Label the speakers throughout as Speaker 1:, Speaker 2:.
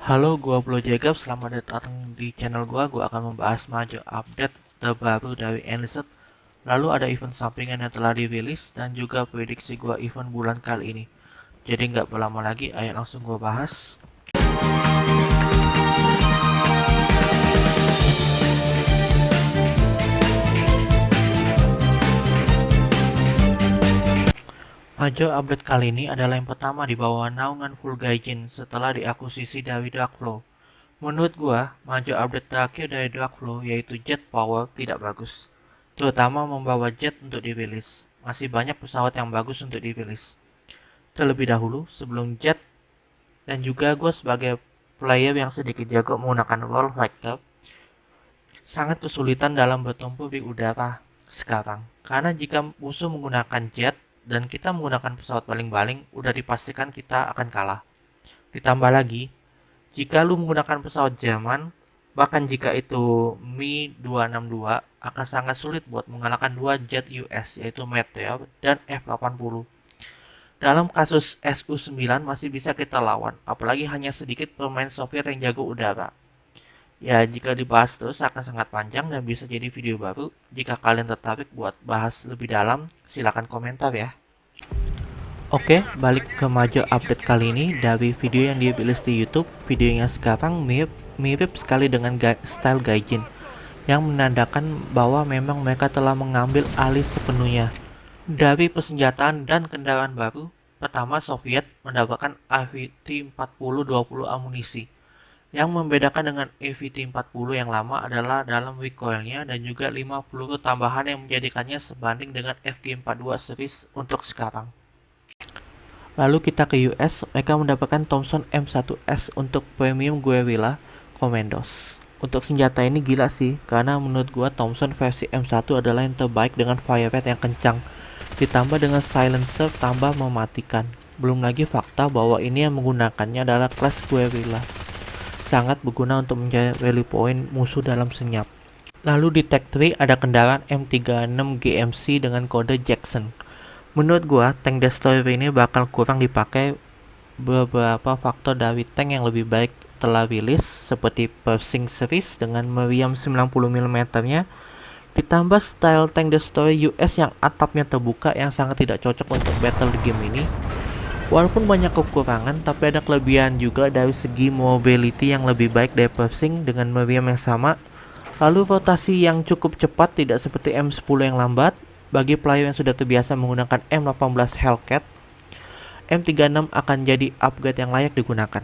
Speaker 1: Halo, gua Blo Jagab. Selamat datang di channel gua. Gua akan membahas maju update terbaru dari Enlisted. Lalu ada event sampingan yang telah dirilis dan juga prediksi gua event bulan kali ini. Jadi nggak berlama lagi, ayo langsung gua bahas. Major update kali ini adalah yang pertama di bawah naungan Full Gaijin setelah diakuisisi dari Darkflow. Menurut gua, major update terakhir dari Darkflow yaitu Jet Power tidak bagus, terutama membawa jet untuk dirilis. Masih banyak pesawat yang bagus untuk dirilis. Terlebih dahulu, sebelum jet dan juga gua sebagai player yang sedikit jago menggunakan roll factor, sangat kesulitan dalam bertempur di udara sekarang. Karena jika musuh menggunakan jet dan kita menggunakan pesawat baling-baling, udah dipastikan kita akan kalah. Ditambah lagi, jika lu menggunakan pesawat Jerman, bahkan jika itu Mi-262, akan sangat sulit buat mengalahkan dua jet US yaitu Meteor dan F-80. Dalam kasus Su-9 masih bisa kita lawan, apalagi hanya sedikit pemain Soviet yang jago udara. Ya, jika dibahas terus akan sangat panjang dan bisa jadi video baru. Jika kalian tertarik buat bahas lebih dalam, silakan komentar ya. Oke, balik ke major update kali ini dari video yang dirilis di YouTube. Videonya sekarang mirip sekali dengan style Gaijin, yang menandakan bahwa memang mereka telah mengambil alih sepenuhnya dari persenjataan dan kendaraan baru. Pertama, Soviet mendapatkan AVT-40-20 amunisi. Yang membedakan dengan AVT-40 yang lama adalah dalam recoilnya dan juga 5 peluru tambahan yang menjadikannya sebanding dengan FG-42 series untuk sekarang. Lalu kita ke US, mereka mendapatkan Thompson M1S untuk Premium Guerrilla Commandos. Untuk senjata ini gila sih, karena menurut gua Thompson versi M1 adalah yang terbaik dengan fire rate yang kencang, ditambah dengan silencer tambah mematikan. Belum lagi fakta bahwa ini yang menggunakannya adalah kelas Guerrilla. Sangat berguna untuk menjaga rally point musuh dalam senyap. Lalu di Tech 3 ada kendaraan M36 GMC dengan kode Jackson. Menurut gua, tank destroyer ini bakal kurang dipakai. Beberapa faktor dari tank yang lebih baik telah rilis, seperti Pershing series dengan meriam 90mm-nya, ditambah style tank destroyer US yang atapnya terbuka yang sangat tidak cocok untuk battle di game ini. Walaupun banyak kekurangan, tapi ada kelebihan juga dari segi mobility yang lebih baik dari Pershing dengan meriam yang sama. Lalu rotasi yang cukup cepat, tidak seperti M10 yang lambat. Bagi player yang sudah terbiasa menggunakan M18 Hellcat, M36 akan jadi upgrade yang layak digunakan.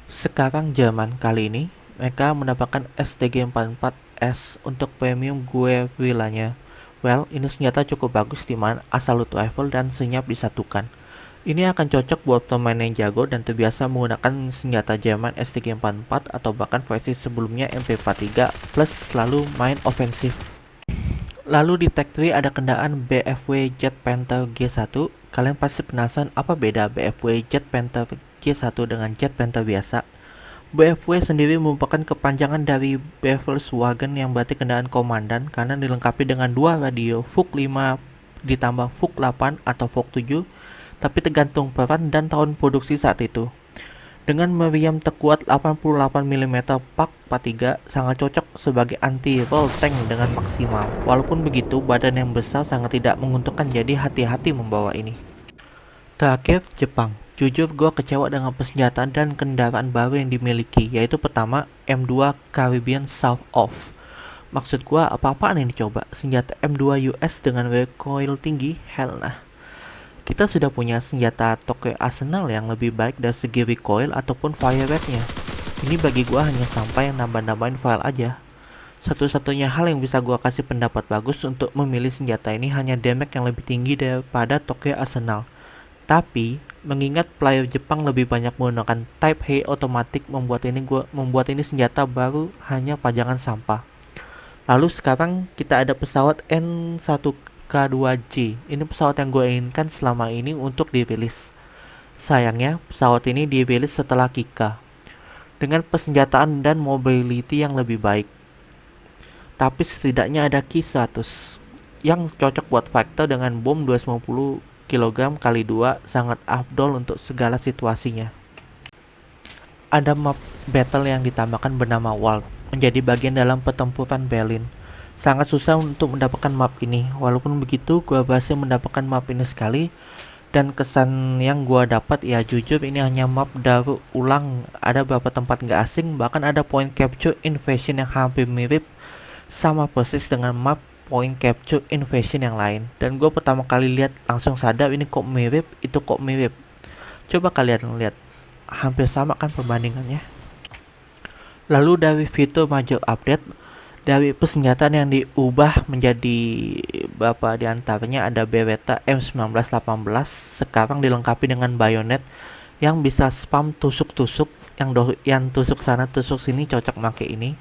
Speaker 1: Sekarang Jerman kali ini, mereka mendapatkan STG-44S untuk premium guerrillanya. Well, ini senjata cukup bagus di mana assault rifle dan senyap disatukan. Ini akan cocok buat pemain yang jago dan terbiasa menggunakan senjata Jerman STG-44 atau bahkan versi sebelumnya MP43 plus selalu main ofensif. Lalu di Tech 3 ada kendaraan BFW Jet Panther G1. Kalian pasti penasaran apa beda BFW Jet Panther G1 dengan Jet Panther biasa. BFW sendiri merupakan kepanjangan dari Befehlswagen yang berarti kendaraan komandan karena dilengkapi dengan dua radio Fug 5 ditambah Fug 8 atau Fug 7, tapi tergantung peran dan tahun produksi saat itu. Dengan meriam terkuat 88mm Pak 43 sangat cocok sebagai anti-roll tank dengan maksimal. Walaupun begitu, badan yang besar sangat tidak menguntungkan, jadi hati-hati membawa ini. Terakhir, Jepang. Jujur gue kecewa dengan persenjataan dan kendaraan baru yang dimiliki, yaitu pertama M2 Caribbean South Off. Maksud gue apa-apaan yang dicoba? Senjata M2 US dengan recoil tinggi? Hell nah. Kita sudah punya senjata Tokyo Arsenal yang lebih baik dari segi recoil ataupun fire rate-nya. Ini bagi gua hanya sampai nambah-nambahin file aja. Satu-satunya hal yang bisa gua kasih pendapat bagus untuk memilih senjata ini hanya damage yang lebih tinggi daripada Tokyo Arsenal. Tapi, mengingat player Jepang lebih banyak menggunakan Type Hei otomatik membuat ini senjata baru hanya pajangan sampah. Lalu sekarang kita ada pesawat N1 K2J. Ini pesawat yang gue inginkan selama ini untuk dirilis. Sayangnya, pesawat ini dirilis setelah Kika dengan persenjataan dan mobility yang lebih baik. Tapi setidaknya ada Ki-100 yang cocok buat fighter dengan bom 250 kg x 2 sangat afdol untuk segala situasinya. ada map battle yang ditambahkan bernama World, menjadi bagian dalam pertempuran Berlin. Sangat susah untuk mendapatkan map ini. Walaupun begitu, gua berhasil mendapatkan map ini sekali. Dan kesan yang gua dapat ya jujur ini hanya map daur ulang. Ada beberapa tempat nggak asing, bahkan ada point capture invasion yang hampir mirip sama persis dengan map point capture invasion yang lain. Dan gue pertama kali lihat langsung sadar ini kok mirip, itu kok mirip. Coba kalian lihat, hampir sama kan perbandingannya. Lalu dari fitur major update, dari persenjataan yang diubah menjadi beberapa diantaranya ada Beretta M1918 sekarang dilengkapi dengan bayonet yang bisa spam tusuk-tusuk, yang tusuk sana tusuk sini cocok make ini.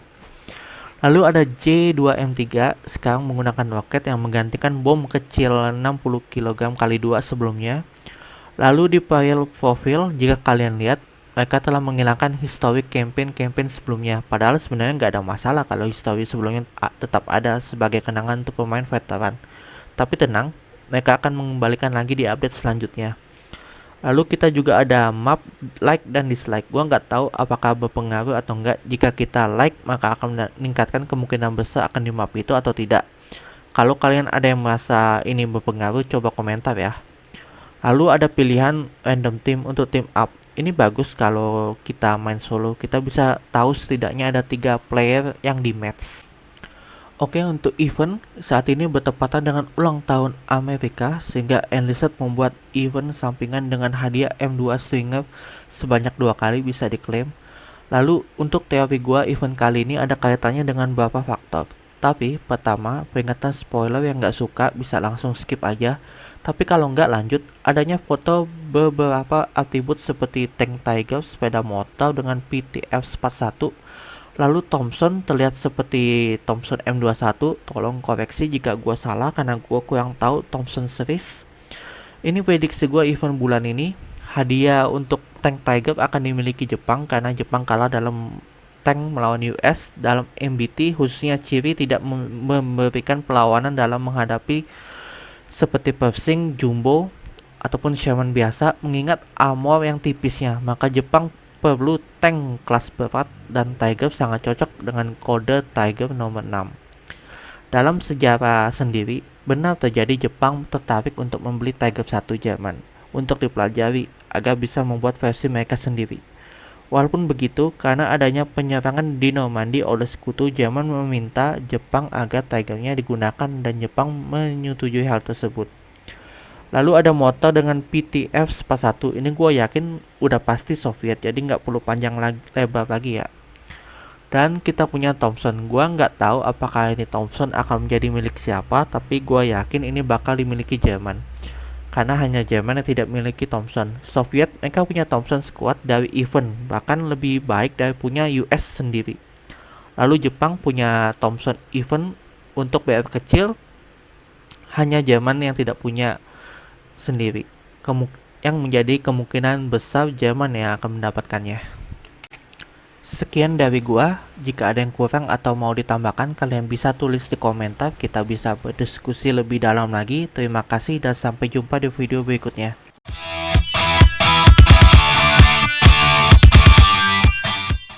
Speaker 1: Lalu ada J2M3 sekarang menggunakan roket yang menggantikan bom kecil 60 kg x 2 sebelumnya. Lalu di file profile, jika kalian lihat, mereka telah menghilangkan historic campaign sebelumnya. Padahal sebenarnya nggak ada masalah kalau history sebelumnya tetap ada sebagai kenangan untuk pemain veteran. Tapi tenang, mereka akan mengembalikan lagi di update selanjutnya. Lalu kita juga ada map like dan dislike. Gua nggak tahu apakah berpengaruh atau enggak. Jika kita like, maka akan meningkatkan kemungkinan besar akan di map itu atau tidak. Kalau kalian ada yang merasa ini berpengaruh, coba komentar ya. Lalu ada pilihan random team untuk team up. Ini bagus kalau kita main solo, kita bisa tahu setidaknya ada 3 player yang di match. Oke, untuk event saat ini bertepatan dengan ulang tahun Amerika, sehingga Enlisted membuat event sampingan dengan hadiah M2 Stringer sebanyak 2 kali bisa diklaim. Lalu untuk teori gua, event kali ini ada kaitannya dengan beberapa faktor. Tapi pertama, peringatan spoiler yang nggak suka bisa langsung skip aja. Tapi kalau nggak lanjut, adanya foto beberapa atribut seperti tank Tiger, sepeda motor dengan PTF-41. Lalu Thompson terlihat seperti Thompson M21. Tolong koreksi jika gua salah karena gua kurang tahu Thompson series. Ini prediksi gua event bulan ini. Hadiah untuk tank Tiger akan dimiliki Jepang karena Jepang kalah dalam tank melawan US dalam MBT, khususnya Ciri tidak memberikan perlawanan dalam menghadapi seperti Persing, Jumbo, ataupun Sherman biasa. Mengingat armor yang tipisnya, maka Jepang perlu tank kelas berat dan Tiger sangat cocok dengan kode Tiger nomor 6. Dalam sejarah sendiri, benar terjadi Jepang tertarik untuk membeli Tiger 1 Jerman untuk dipelajari agar bisa membuat versi mereka sendiri. Walaupun begitu, karena adanya penyerangan di Normandy oleh sekutu, Jerman meminta Jepang agar Tigernya digunakan dan Jepang menyetujui hal tersebut. Lalu ada motor dengan PTF-41. Ini gue yakin udah pasti Soviet, jadi nggak perlu panjang lebar lagi ya. Dan kita punya Thompson. Gue nggak tahu apakah ini Thompson akan menjadi milik siapa, tapi gue yakin ini bakal dimiliki Jerman. Karena hanya Jerman yang tidak memiliki Thompson. Soviet mereka punya Thompson squad dari event, bahkan lebih baik dari punya US sendiri. Lalu Jepang punya Thompson event untuk BR kecil, hanya Jerman yang tidak punya sendiri. Yang menjadi kemungkinan besar Jerman yang akan mendapatkannya. Sekian dari gua. Jika ada yang kurang atau mau ditambahkan, kalian bisa tulis di komentar. Kita bisa berdiskusi lebih dalam lagi. Terima kasih dan sampai jumpa di video berikutnya.